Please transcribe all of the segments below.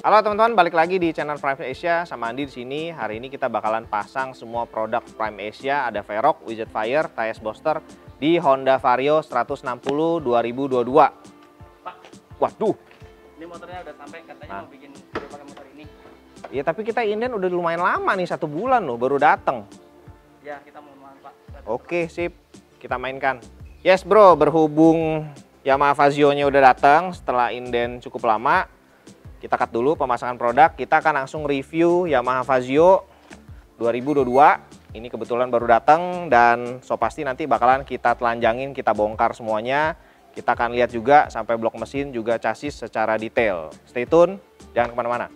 Halo teman-teman, balik lagi di channel Prime Asia sama Andi di sini. Hari ini kita bakalan pasang semua produk Prime Asia, ada Velg, Widget Fire, TS Booster di Honda Vario 160 2022. Pak, waduh, ini motornya udah sampai, katanya mau bikin video pakai motor ini. ya tapi kita inden udah lumayan lama nih, 1 bulan loh baru dateng. Ya, kita mau Pak. Oke, sip, kita mainkan. Yes bro, berhubung Yamaha Vazio-nya udah datang setelah inden cukup lama, kita cut dulu pemasangan produk. Kita akan langsung review Yamaha Vazio 2022. Ini kebetulan baru datang dan so pasti nanti bakalan kita telanjangin, kita bongkar semuanya. Kita akan lihat juga sampai blok mesin juga chassis secara detail. Stay tune, jangan kemana-mana.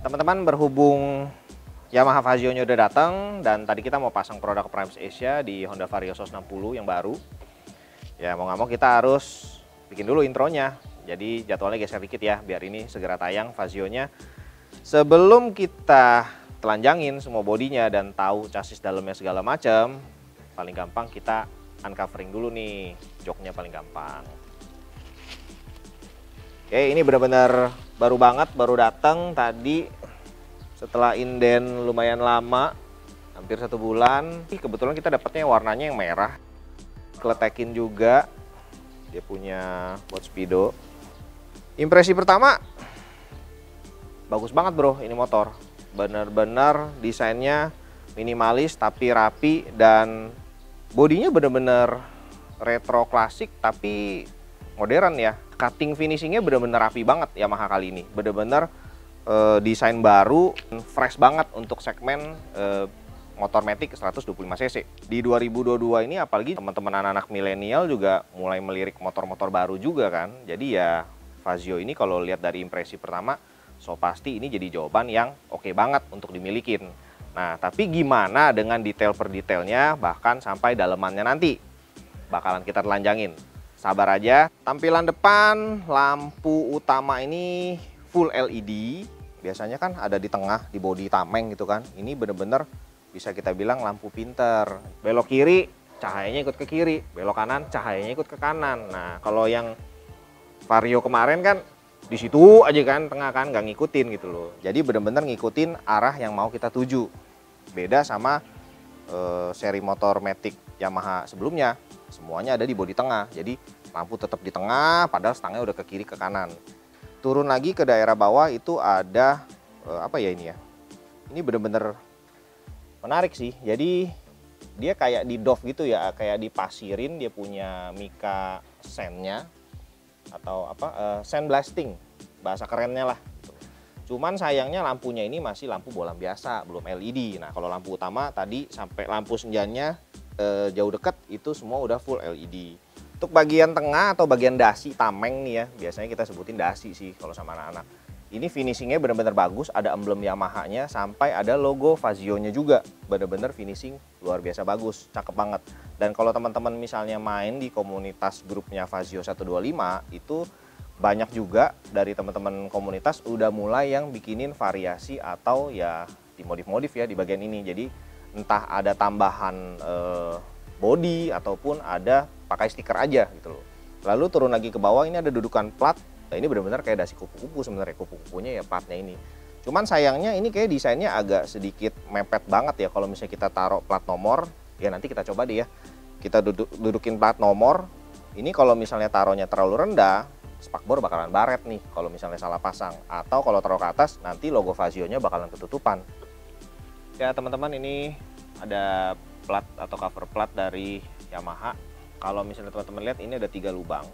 Teman-teman, berhubung Yamaha Vazio-nya udah datang dan tadi kita mau pasang produk Prime Asia di Honda Vario 160 yang baru. Ya mau nggak mau kita harus bikin dulu intronya. Jadi jadwalnya geser dikit ya biar ini segera tayang Vazio-nya. Sebelum kita telanjangin semua bodinya dan tahu chassis dalamnya segala macam, paling gampang kita uncovering dulu nih, joknya paling gampang. Oke, ini benar-benar baru banget, baru datang tadi setelah inden lumayan lama, hampir 1 bulan. Kebetulan kita dapatnya warnanya yang merah. Kletekin juga, dia punya buat speedo. Impresi pertama, bagus banget bro ini motor. Bener-bener desainnya minimalis tapi rapi dan bodinya bener-bener retro klasik tapi modern ya. Cutting finishingnya bener-bener rapi banget Yamaha kali ini. Bener-bener desain baru, fresh banget untuk segmen motor matic 125 cc. Di 2022 ini apalagi teman-teman anak-anak milenial juga mulai melirik motor-motor baru juga kan. Jadi ya Vazio ini kalau lihat dari impresi pertama, so pasti ini jadi jawaban yang oke banget untuk dimilikin. Nah, tapi gimana dengan detail per detailnya bahkan sampai dalemannya nanti? Bakalan kita telanjangin. Sabar aja. Tampilan depan lampu utama ini full LED. Biasanya kan ada di tengah, di bodi tameng gitu kan. Ini bener-bener bisa kita bilang lampu pinter. Belok kiri, cahayanya ikut ke kiri. Belok kanan, cahayanya ikut ke kanan. Nah, kalau yang Vario kemarin kan di situ aja kan, tengah kan, nggak ngikutin gitu loh. Jadi bener-bener ngikutin arah yang mau kita tuju. Beda sama seri motor matic Yamaha sebelumnya. Semuanya ada di bodi tengah, jadi lampu tetap di tengah, padahal stangnya udah ke kiri ke kanan. Turun lagi ke daerah bawah itu ada apa ya ini ya? Ini bener-bener menarik sih. Jadi dia kayak di doff gitu ya, kayak dipasirin. Dia punya mica sandnya atau apa sand blasting, bahasa kerennya lah. Cuman sayangnya lampunya ini masih lampu bolam biasa, belum LED. Nah kalau lampu utama tadi sampai lampu senjanya jauh dekat itu semua udah full LED. Untuk bagian tengah atau bagian dasi tameng nih ya, biasanya kita sebutin dasi sih kalau sama anak-anak. Ini finishingnya bener-bener bagus, ada emblem Yamaha-nya sampai ada logo Vazio-nya juga. Bener-bener finishing luar biasa bagus, cakep banget. Dan kalau teman-teman misalnya main di komunitas grupnya Vazio 125 itu banyak juga dari teman-teman komunitas udah mulai yang bikinin variasi atau ya dimodif-modif ya di bagian ini. Jadi entah ada tambahan body ataupun ada pakai stiker aja gitu loh. Lalu turun lagi ke bawah ini ada dudukan plat. Nah, ini benar-benar kayak dasi kupu-kupu sebenarnya, kupu-kupunya ya platnya ini. Cuman sayangnya ini kayak desainnya agak sedikit mepet banget ya kalau misalnya kita taruh plat nomor. Ya nanti kita coba deh ya. Kita dudukin plat nomor. Ini kalau misalnya taruhnya terlalu rendah, spakbor bakalan baret nih kalau misalnya salah pasang. Atau kalau taruh ke atas nanti logo Vazio-nya bakalan ketutupan. Ya teman-teman, ini ada plat atau cover plat dari Yamaha. Kalau misalnya teman-teman lihat ini ada 3 lubang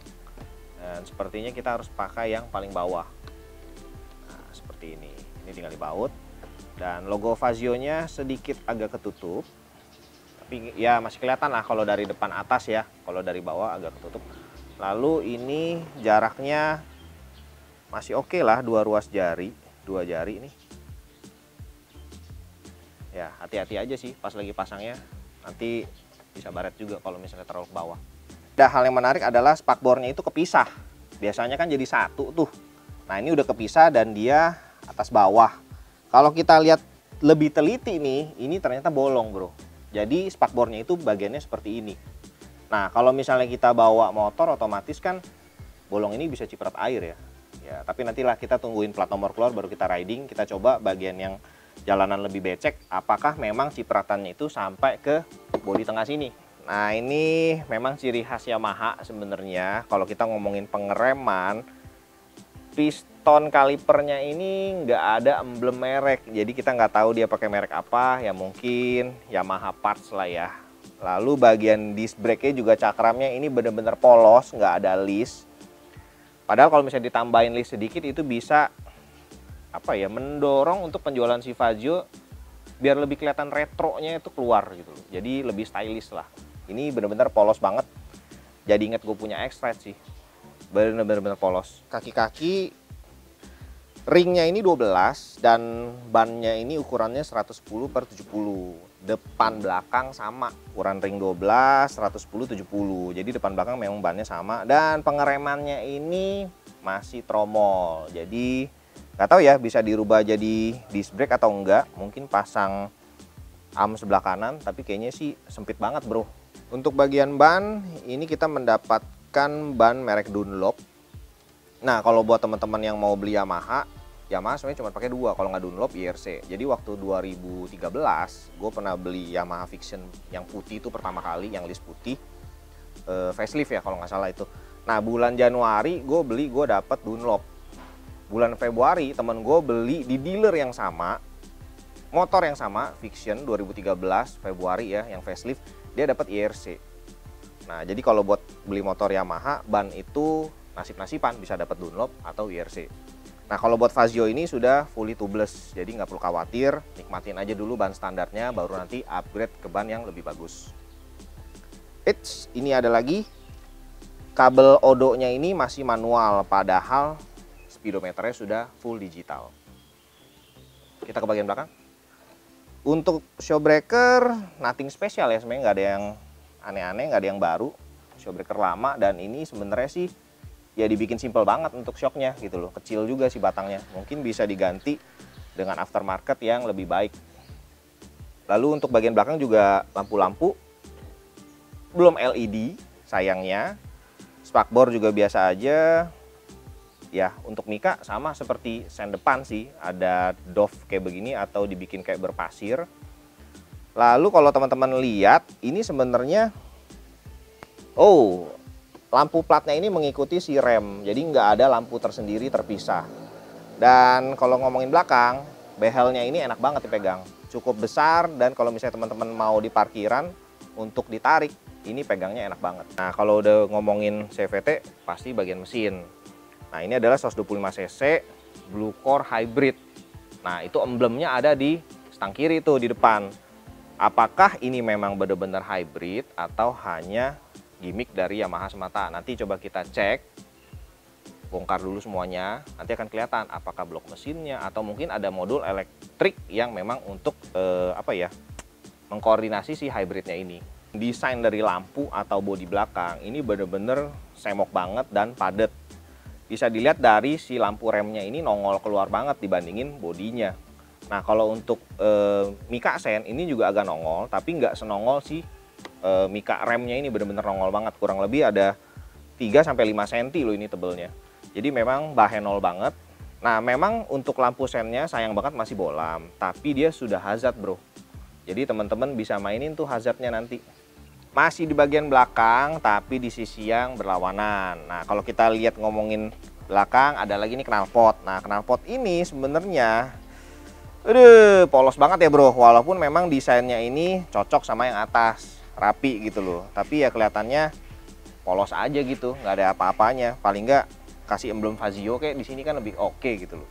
dan sepertinya kita harus pakai yang paling bawah. Nah seperti ini tinggal dibaut dan logo Vazio-nya sedikit agak ketutup, tapi ya masih kelihatan lah kalau dari depan atas ya, kalau dari bawah agak ketutup. Lalu ini jaraknya masih oke lah, 2 ruas jari, 2 jari ini. Ya hati-hati aja sih pas lagi pasangnya, nanti bisa baret juga kalau misalnya terlalu ke bawah. Ada hal yang menarik adalah spakbornya itu kepisah. Biasanya kan jadi satu tuh. Nah ini udah kepisah dan dia atas bawah. Kalau kita lihat lebih teliti nih, ini ternyata bolong bro. Jadi spakbornya itu bagiannya seperti ini. Nah kalau misalnya kita bawa motor otomatis kan bolong ini bisa ciprat air ya. Ya tapi nantilah kita tungguin plat nomor keluar baru kita riding. Kita coba bagian yang jalanan lebih becek, apakah memang cipratannya itu sampai ke bodi tengah sini. Nah ini memang ciri khas Yamaha sebenarnya. Kalau kita ngomongin pengereman, piston kalipernya ini nggak ada emblem merek. Jadi kita nggak tahu dia pakai merek apa. Ya mungkin Yamaha parts lah ya. Lalu bagian disc brake-nya juga cakramnya ini bener-bener polos, nggak ada list. Padahal kalau misalnya ditambahin list sedikit itu bisa apa ya, mendorong untuk penjualan si Fazio biar lebih kelihatan retronya itu keluar gitu loh. Jadi lebih stylish lah. Ini bener-bener polos banget. Jadi inget gue punya X-Ride sih. Bener-bener polos. Kaki-kaki ringnya ini 12 dan bannya ini ukurannya 110/70. Depan belakang sama. Ukuran ring 12, 110/70. Jadi depan belakang memang bannya sama. Dan pengeremannya ini masih tromol. Jadi nggak tahu ya bisa dirubah jadi disc brake atau enggak. Mungkin pasang arm sebelah kanan, tapi kayaknya sih sempit banget bro. Untuk bagian ban ini kita mendapatkan ban merek Dunlop. Nah kalau buat teman-teman yang mau beli Yamaha sebenarnya cuma pakai dua, kalau nggak Dunlop IRC. Jadi waktu 2013 gue pernah beli Yamaha Fiction yang putih itu pertama kali, yang list putih, facelift ya kalau nggak salah itu. Nah bulan Januari gue dapet Dunlop. Bulan Februari teman gue beli di dealer yang sama, motor yang sama, Fiction 2013 Februari ya, yang facelift, dia dapat IRC. Nah jadi kalau buat beli motor Yamaha, ban itu nasib-nasiban bisa dapat Dunlop atau IRC. Nah kalau buat Fazio ini sudah fully tubeless, jadi nggak perlu khawatir, nikmatin aja dulu ban standarnya, baru nanti upgrade ke ban yang lebih bagus. Ini ada lagi, kabel odonya ini masih manual, padahal speedometernya sudah full digital. Kita ke bagian belakang. Untuk showbreaker nothing special ya, sebenarnya nggak ada yang aneh-aneh, nggak ada yang baru. Showbreaker lama dan ini sebenarnya sih ya dibikin simple banget untuk shocknya gitu loh. Kecil juga sih batangnya, mungkin bisa diganti dengan aftermarket yang lebih baik. Lalu untuk bagian belakang juga lampu-lampu belum LED sayangnya. Spakbor juga biasa aja. Ya untuk mika sama seperti sen depan sih, ada doff kayak begini atau dibikin kayak berpasir. Lalu kalau teman-teman lihat ini sebenarnya lampu platnya ini mengikuti si rem, jadi nggak ada lampu tersendiri terpisah. Dan kalau ngomongin belakang, behelnya ini enak banget dipegang, cukup besar, dan kalau misalnya teman-teman mau di parkiran untuk ditarik ini pegangnya enak banget. Nah kalau udah ngomongin CVT pasti bagian mesin. Nah ini adalah 125 cc Blue Core Hybrid. Nah itu emblemnya ada di stang kiri tuh di depan. Apakah ini memang benar-benar hybrid atau hanya gimmick dari Yamaha semata? Nanti coba kita cek, bongkar dulu semuanya, nanti akan kelihatan apakah blok mesinnya atau mungkin ada modul elektrik yang memang untuk mengkoordinasi si hybridnya ini. Desain dari lampu atau bodi belakang ini bener-bener semok banget dan padat. Bisa dilihat dari si lampu remnya ini nongol keluar banget dibandingin bodinya. Nah kalau untuk mika sen ini juga agak nongol, tapi nggak senongol si mika remnya ini, bener-bener nongol banget. Kurang lebih ada 3-5 cm loh ini tebelnya. Jadi memang bahenol banget. Nah memang untuk lampu sennya sayang banget masih bolam, tapi dia sudah hazard bro. Jadi teman-teman bisa mainin tuh hazardnya nanti. Masih di bagian belakang tapi di sisi yang berlawanan. Nah kalau kita lihat ngomongin belakang ada lagi nih knalpot. Nah knalpot ini sebenarnya polos banget ya bro. Walaupun memang desainnya ini cocok sama yang atas, rapi gitu loh. Tapi ya kelihatannya polos aja gitu, nggak ada apa-apanya. Paling nggak kasih emblem Fazio kayak di sini kan lebih oke gitu loh.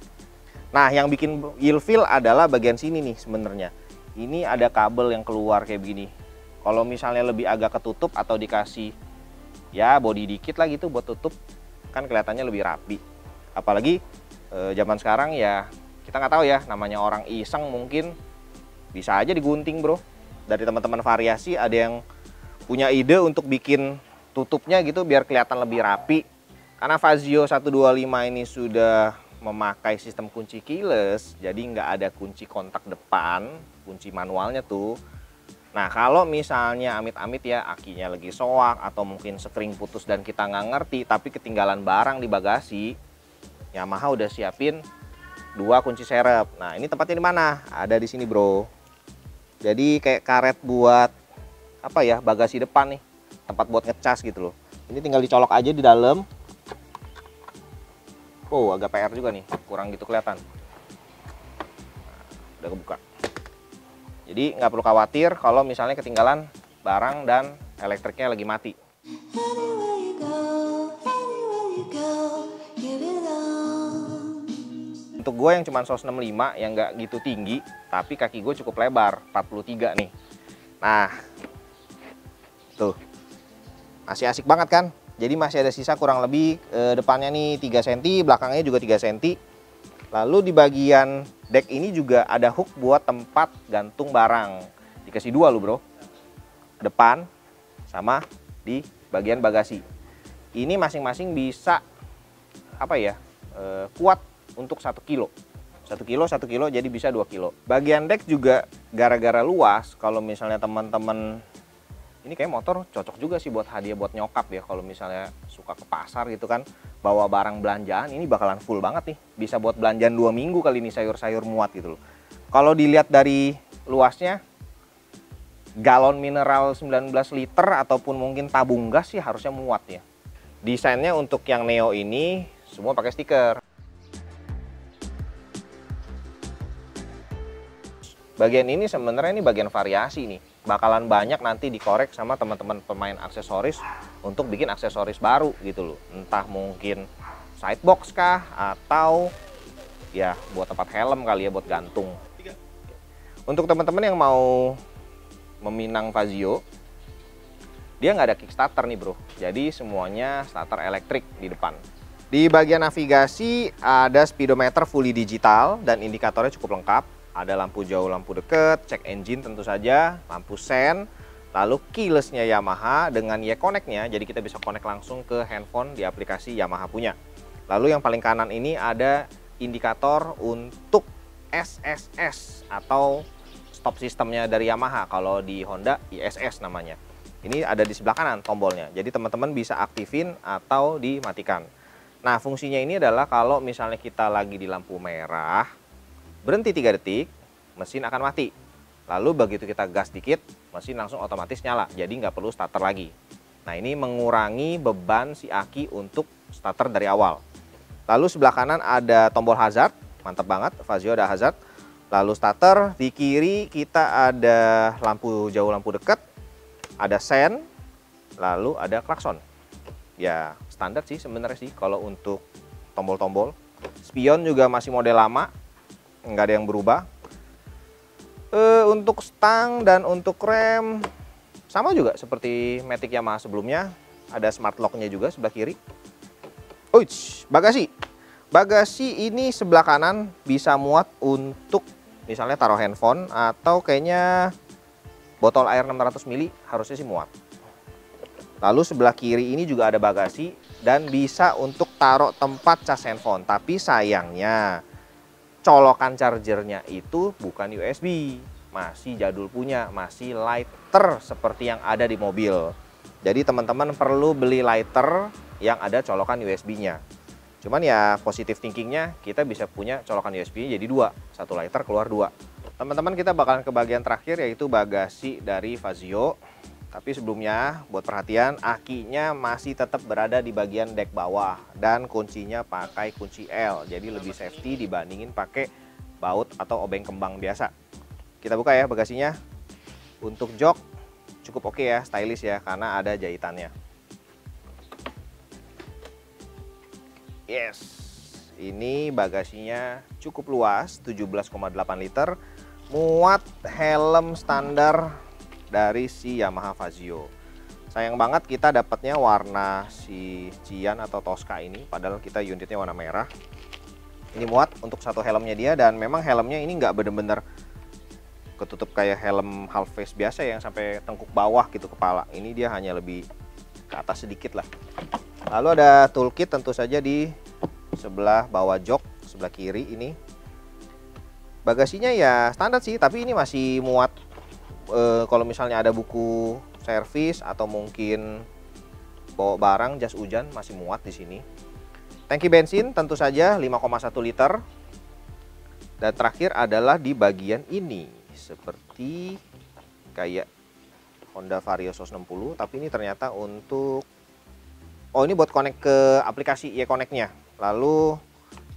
Nah yang bikin ilfeel adalah bagian sini nih sebenarnya. Ini ada kabel yang keluar kayak begini. Kalau misalnya lebih agak ketutup atau dikasih ya body dikit lah gitu buat tutup, kan kelihatannya lebih rapi. Apalagi zaman sekarang ya kita nggak tahu ya, namanya orang iseng mungkin bisa aja digunting bro. Dari teman-teman variasi ada yang punya ide untuk bikin tutupnya gitu biar kelihatan lebih rapi. Karena Fazio 125 ini sudah memakai sistem kunci keyless, jadi nggak ada kunci kontak depan, kunci manualnya tuh. Nah kalau misalnya amit-amit ya akinya lagi soak atau mungkin sekring putus dan kita nggak ngerti tapi ketinggalan barang di bagasi, Yamaha udah siapin 2 kunci serep. Nah ini tempatnya di mana? Ada di sini bro. Jadi kayak karet buat apa ya, bagasi depan nih, tempat buat ngecas gitu loh. Ini tinggal dicolok aja di dalam. Oh agak PR juga nih, kurang gitu kelihatan. Nah, udah kebuka. Jadi nggak perlu khawatir kalau misalnya ketinggalan barang dan elektriknya lagi mati. Untuk gue yang cuma 165 yang nggak gitu tinggi, tapi kaki gue cukup lebar, 43 nih. Nah, tuh, masih asik banget kan? Jadi masih ada sisa kurang lebih depannya nih 3 cm, belakangnya juga 3 cm. Lalu di bagian deck ini juga ada hook buat tempat gantung barang. Dikasih 2 loh bro, depan sama di bagian bagasi. Ini masing-masing bisa apa ya, kuat untuk 1 kilo. 1 kilo jadi bisa 2 kilo. Bagian deck juga gara-gara luas, kalau misalnya teman-teman, ini kayak motor cocok juga sih buat hadiah buat nyokap ya, kalau misalnya suka ke pasar gitu kan, bawa barang belanjaan, ini bakalan full banget nih. Bisa buat belanjaan 2 minggu kali ini, sayur-sayur muat gitu loh. Kalau dilihat dari luasnya, galon mineral 19 liter ataupun mungkin tabung gas sih harusnya muat ya. Desainnya untuk yang Neo ini semua pakai stiker. Bagian ini sebenarnya ini bagian variasi nih. Bakalan banyak nanti dikorek sama teman-teman pemain aksesoris untuk bikin aksesoris baru gitu loh. Entah mungkin sidebox kah atau ya buat tempat helm kali ya, buat gantung. Untuk teman-teman yang mau meminang Fazio, dia nggak ada kickstarter nih bro. Jadi semuanya starter elektrik di depan. Di bagian navigasi ada speedometer fully digital dan indikatornya cukup lengkap. Ada lampu jauh, lampu deket, cek engine tentu saja, lampu sen, lalu keylessnya Yamaha dengan Y-Connect-nya, jadi kita bisa connect langsung ke handphone di aplikasi Yamaha punya. Lalu yang paling kanan ini ada indikator untuk SSS atau stop sistemnya dari Yamaha, kalau di Honda ISS namanya. Ini ada di sebelah kanan tombolnya, jadi teman-teman bisa aktifin atau dimatikan. Nah fungsinya ini adalah kalau misalnya kita lagi di lampu merah, berhenti 3 detik, mesin akan mati. Lalu begitu kita gas dikit, mesin langsung otomatis nyala, jadi nggak perlu starter lagi. Nah ini mengurangi beban si aki untuk starter dari awal. Lalu sebelah kanan ada tombol hazard, mantap banget, Fazio ada hazard. Lalu starter, di kiri kita ada lampu jauh, lampu dekat, ada sen, lalu ada klakson. Ya standar sih sebenarnya sih kalau untuk tombol-tombol. Spion juga masih model lama, nggak ada yang berubah. Untuk stang dan untuk rem sama juga seperti Matic Yamaha sebelumnya, ada smart lock-nya juga sebelah kiri. Bagasi. Bagasi ini sebelah kanan bisa muat untuk misalnya taruh handphone atau kayaknya botol air 600 ml harusnya sih muat. Lalu sebelah kiri ini juga ada bagasi dan bisa untuk taruh tempat cas handphone, tapi sayangnya colokan chargernya itu bukan USB, masih jadul punya, masih lighter seperti yang ada di mobil. Jadi teman-teman perlu beli lighter yang ada colokan USB-nya. Cuman ya positive thinkingnya kita bisa punya colokan USB jadi 2, 1 lighter keluar 2. Teman-teman kita bakalan ke bagian terakhir yaitu bagasi dari Fazio. Tapi sebelumnya buat perhatian, akinya masih tetap berada di bagian dek bawah dan kuncinya pakai kunci L, jadi lebih safety dibandingin pakai baut atau obeng kembang biasa. Kita buka ya bagasinya. Untuk jok cukup oke ya, stylish ya karena ada jahitannya. Yes, ini bagasinya cukup luas, 17,8 liter, muat helm standar dari si Yamaha Fazio. Sayang banget kita dapatnya warna si Cian atau Tosca ini, padahal kita unitnya warna merah. Ini muat untuk 1 helmnya dia, dan memang helmnya ini nggak bener-bener ketutup kayak helm half face biasa yang sampai tengkuk bawah gitu kepala. Ini dia hanya lebih ke atas sedikit lah. Lalu ada toolkit tentu saja di sebelah bawah jok, sebelah kiri ini. Bagasinya ya standar sih, tapi ini masih muat kalau misalnya ada buku servis atau mungkin bawa barang jas hujan masih muat di sini. Tangki bensin tentu saja 5,1 liter. Dan terakhir adalah di bagian ini, seperti kayak Honda Vario 160, tapi ini ternyata untuk ini buat connect ke aplikasi iConnect-nya. Lalu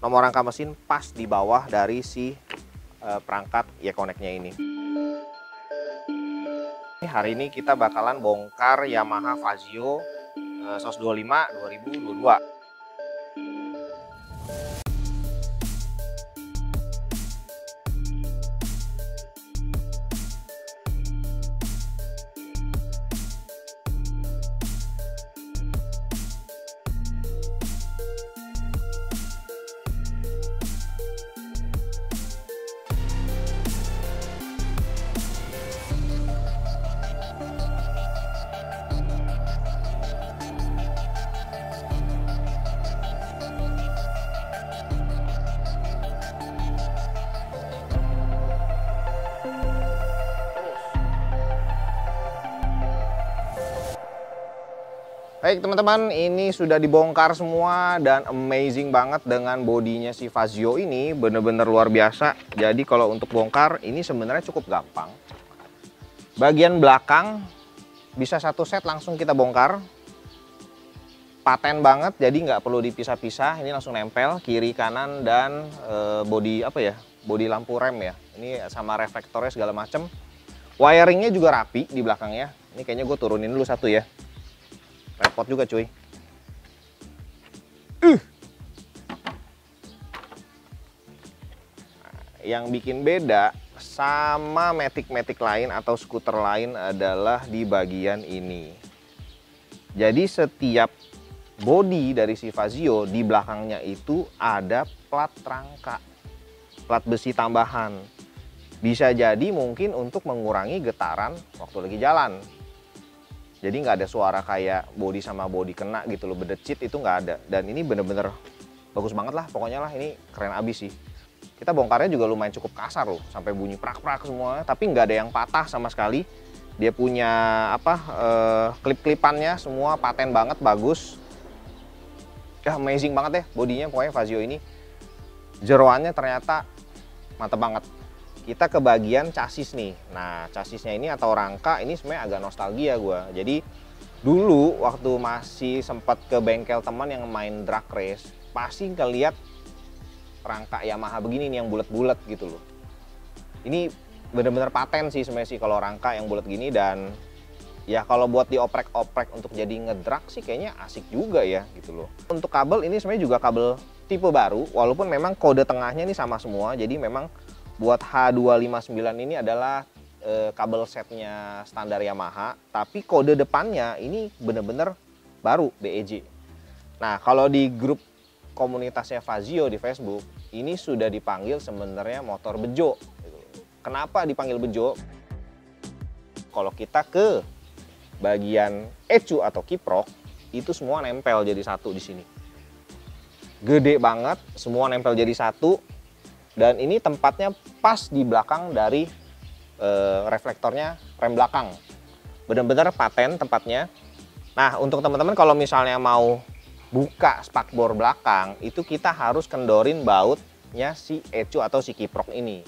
nomor rangka mesin pas di bawah dari si perangkat iConnect-nya ini. Hari ini kita bakalan bongkar Yamaha Fazio 125 2022. Baik teman-teman, ini sudah dibongkar semua dan amazing banget dengan bodinya si Fazio ini, bener-bener luar biasa. Jadi kalau untuk bongkar ini sebenarnya cukup gampang. Bagian belakang bisa satu set langsung kita bongkar. Paten banget, jadi nggak perlu dipisah-pisah. Ini langsung nempel kiri kanan dan bodi bodi lampu rem ya. Ini sama reflektornya segala macem. Wiringnya juga rapi di belakangnya. Ini kayaknya gue turunin dulu satu ya. Repot juga cuy. Yang bikin beda sama Matic lain atau skuter lain adalah di bagian ini. Jadi setiap bodi dari si Fazio di belakangnya itu ada plat rangka, plat besi tambahan. Bisa jadi mungkin untuk mengurangi getaran waktu lagi jalan. Jadi nggak ada suara kayak bodi sama bodi kena gitu loh, bedecit itu nggak ada. Dan ini bener-bener bagus banget lah, pokoknya lah ini keren abis sih. Kita bongkarnya juga lumayan cukup kasar loh, sampai bunyi prak-prak semuanya, tapi nggak ada yang patah sama sekali. Dia punya klip-klipannya semua paten banget, bagus. Ya amazing banget deh bodinya pokoknya Fazio ini. Jeroannya ternyata mantep banget. Kita ke bagian chassis nih. Nah, chassisnya ini atau rangka ini sebenarnya agak nostalgia gue. Jadi dulu waktu masih sempat ke bengkel teman yang main drag race, pasti ngeliat rangka Yamaha begini nih yang bulat-bulat gitu loh. Ini bener-bener paten sih sebenarnya sih kalau rangka yang bulat gini, dan ya kalau buat dioprek-oprek untuk jadi ngedrag sih kayaknya asik juga ya gitu loh. Untuk kabel ini sebenarnya juga kabel tipe baru, walaupun memang kode tengahnya ini sama semua. Jadi memang buat H259 ini adalah kabel setnya standar Yamaha, tapi kode depannya ini bener-bener baru BEJ. Nah kalau di grup komunitasnya Fazio di Facebook, ini sudah dipanggil sebenarnya motor bejo. Kenapa dipanggil bejo? Kalau kita ke bagian ecu atau kiprok, itu semua nempel jadi satu di sini. Gede banget, semua nempel jadi satu. Dan ini tempatnya pas di belakang dari reflektornya rem belakang. Bener-bener paten tempatnya. Nah untuk teman-teman kalau misalnya mau buka spakbor belakang, itu kita harus kendorin bautnya si ecu atau si kiprok ini.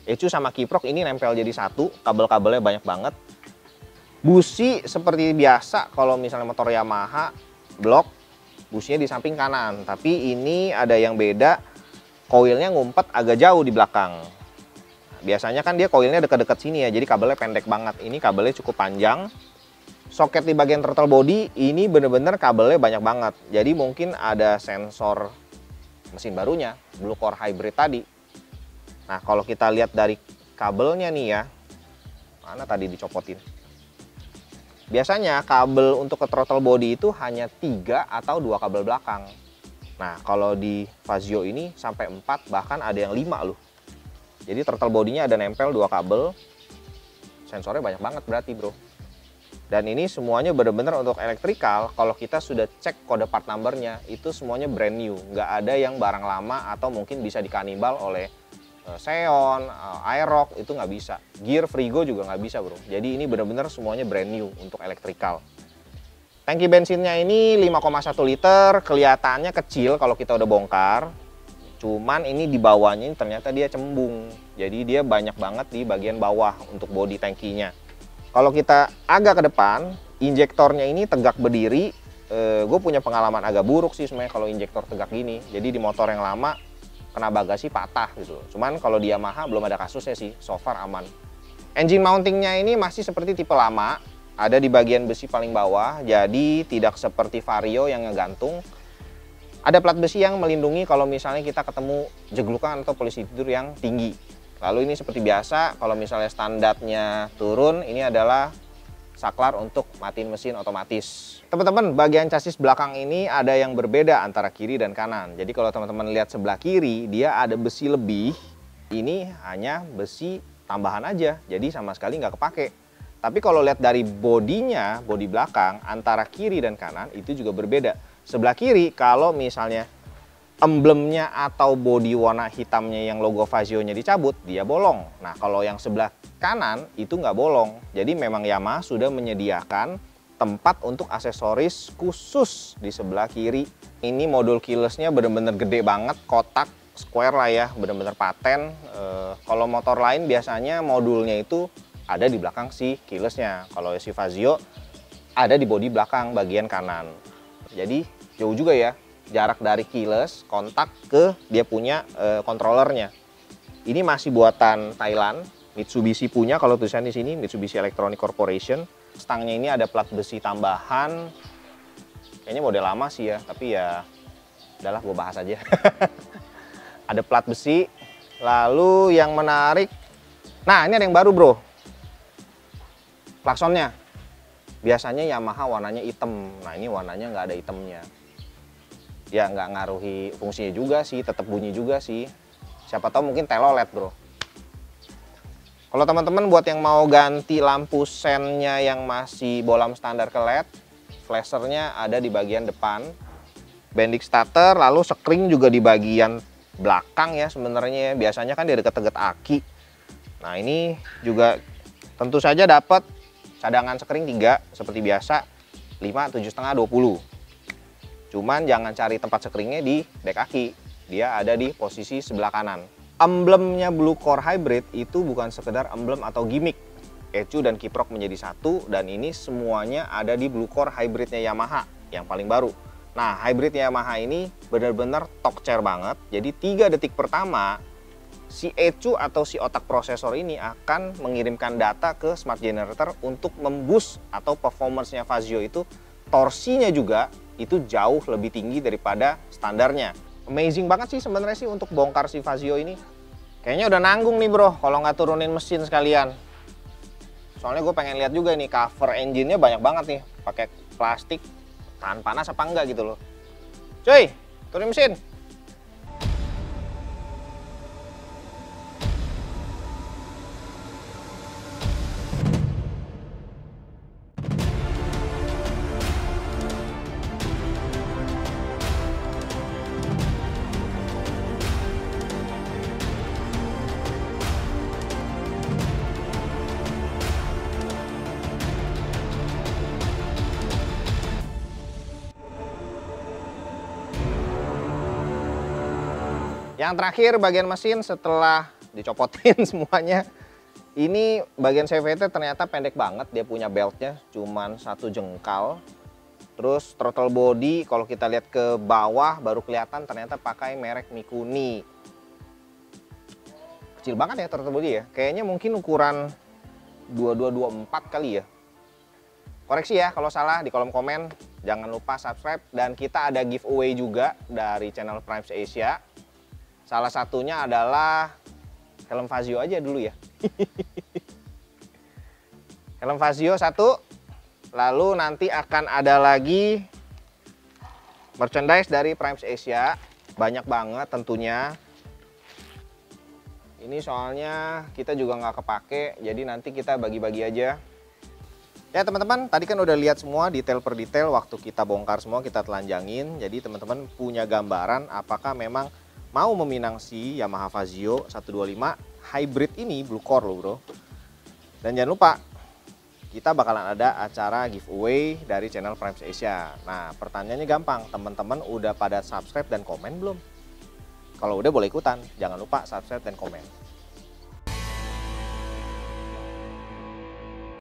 Ecu sama kiprok ini nempel jadi satu, kabel-kabelnya banyak banget. Busi seperti biasa kalau misalnya motor Yamaha blok, businya di samping kanan. Tapi ini ada yang beda. Koilnya ngumpet agak jauh di belakang. Biasanya kan dia koilnya dekat-dekat sini ya, jadi kabelnya pendek banget. Ini kabelnya cukup panjang. Soket di bagian throttle body ini bener-bener kabelnya banyak banget. Jadi mungkin ada sensor mesin barunya, Blue Core Hybrid tadi. Nah kalau kita lihat dari kabelnya nih ya, mana tadi dicopotin. Biasanya kabel untuk ke throttle body itu hanya 3 atau 2 kabel belakang. Nah kalau di Fazio ini sampai 4, bahkan ada yang 5 loh. Jadi throttle bodinya ada nempel 2 kabel. sensornya banyak banget berarti bro. Dan ini semuanya benar-benar untuk elektrikal. Kalau kita sudah cek kode part numbernya, itu semuanya brand new. Nggak ada yang barang lama atau mungkin bisa dikanibal oleh Xeon, Aerox, itu nggak bisa. Gear, Frigo juga nggak bisa bro. Jadi ini benar-benar semuanya brand new untuk elektrikal. Tangki bensinnya ini 5,1 liter, kelihatannya kecil kalau kita udah bongkar. Cuman ini di bawahnya ini ternyata dia cembung. Jadi dia banyak banget di bagian bawah untuk bodi tangkinya. Kalau kita agak ke depan, injektornya ini tegak berdiri. Gue punya pengalaman agak buruk sih sebenarnya kalau injektor tegak gini. Jadi di motor yang lama kena bagasi patah gitu. Cuman kalau di Yamaha belum ada kasusnya sih, so far aman. Engine mountingnya ini masih seperti tipe lama, ada di bagian besi paling bawah, jadi tidak seperti Vario yang ngegantung. Ada plat besi yang melindungi kalau misalnya kita ketemu jeglukan atau polisi tidur yang tinggi. Lalu ini seperti biasa, kalau misalnya standarnya turun, ini adalah saklar untuk matiin mesin otomatis. Teman-teman, bagian chassis belakang ini ada yang berbeda antara kiri dan kanan. Jadi kalau teman-teman lihat sebelah kiri, dia ada besi lebih. Ini hanya besi tambahan aja, jadi sama sekali nggak kepake. Tapi kalau lihat dari bodinya, bodi belakang, antara kiri dan kanan itu juga berbeda. Sebelah kiri, kalau misalnya emblemnya atau bodi warna hitamnya yang logo Fazio-nya dicabut, dia bolong. Nah, kalau yang sebelah kanan itu nggak bolong. Jadi memang Yamaha sudah menyediakan tempat untuk aksesoris khusus di sebelah kiri. Ini modul keyless-nya bener-bener gede banget, kotak, square lah ya, bener-bener paten. Kalau motor lain biasanya modulnya itu ada di belakang si keyless-nya. Kalau si Fazio ada di bodi belakang bagian kanan. Jadi jauh juga ya jarak dari keyless kontak ke dia punya controllernya. Ini masih buatan Thailand, Mitsubishi punya. Kalau tulisan di sini Mitsubishi Electronic Corporation. Stangnya ini ada plat besi tambahan. Kayaknya model lama sih ya, tapi ya udahlah gue bahas aja. Ada plat besi. Lalu yang menarik, nah ini ada yang baru bro. Klaksonnya. Biasanya Yamaha warnanya hitam. Nah ini warnanya nggak ada hitamnya. Ya nggak ngaruhi fungsinya juga sih, tetap bunyi juga sih. Siapa tahu mungkin telolet bro. Kalau teman-teman buat yang mau ganti lampu sennya yang masih bolam standar ke LED, flashernya ada di bagian depan. Bendix starter, lalu sekring juga di bagian belakang ya sebenarnya. Biasanya kan dia dekat-dekat aki. Nah ini juga tentu saja dapat cadangan sekring 3 seperti biasa, 5, 7,5, 20. Cuman jangan cari tempat sekringnya di dek aki, dia ada di posisi sebelah kanan. Emblemnya Blue Core Hybrid itu bukan sekedar emblem atau gimmick. ECU dan kiprok menjadi satu, dan ini semuanya ada di Blue Core Hybridnya Yamaha yang paling baru. Nah, hybrid Yamaha ini benar-benar talk chair banget. Jadi 3 detik pertama, si ECU atau si otak prosesor ini akan mengirimkan data ke smart generator untuk memboost atau performance-nya Fazio itu, torsinya juga itu jauh lebih tinggi daripada standarnya. Amazing banget sih sebenarnya sih untuk bongkar si Fazio ini. Kayaknya udah nanggung nih bro kalau nggak turunin mesin sekalian. Soalnya gue pengen lihat juga nih cover engine-nya banyak banget nih. Pakai plastik, tahan panas apa enggak gitu loh. Cuy, turunin mesin. Yang terakhir bagian mesin setelah dicopotin semuanya. Ini bagian CVT ternyata pendek banget, dia punya beltnya cuman 1 jengkal. Terus throttle body kalau kita lihat ke bawah baru kelihatan ternyata pakai merek Mikuni. Kecil banget ya throttle body ya. Kayaknya mungkin ukuran 2224 kali ya. Koreksi ya kalau salah di kolom komen. Jangan lupa subscribe, dan kita ada giveaway juga dari channel Primes Asia. Salah satunya adalah helm Fazio aja dulu ya. Helm Fazio 1. Lalu nanti akan ada lagi merchandise dari Primes Asia. Banyak banget tentunya. Ini soalnya kita juga nggak kepake, jadi nanti kita bagi-bagi aja. Ya teman-teman, tadi kan udah lihat semua detail per detail waktu kita bongkar semua, kita telanjangin. Jadi teman-teman punya gambaran apakah memang mau meminang si Yamaha Fazio 125 hybrid ini blue core loh bro. Dan jangan lupa, kita bakalan ada acara giveaway dari channel Primes Asia. Nah pertanyaannya gampang, teman-teman udah pada subscribe dan komen belum? Kalau udah boleh ikutan, jangan lupa subscribe dan komen.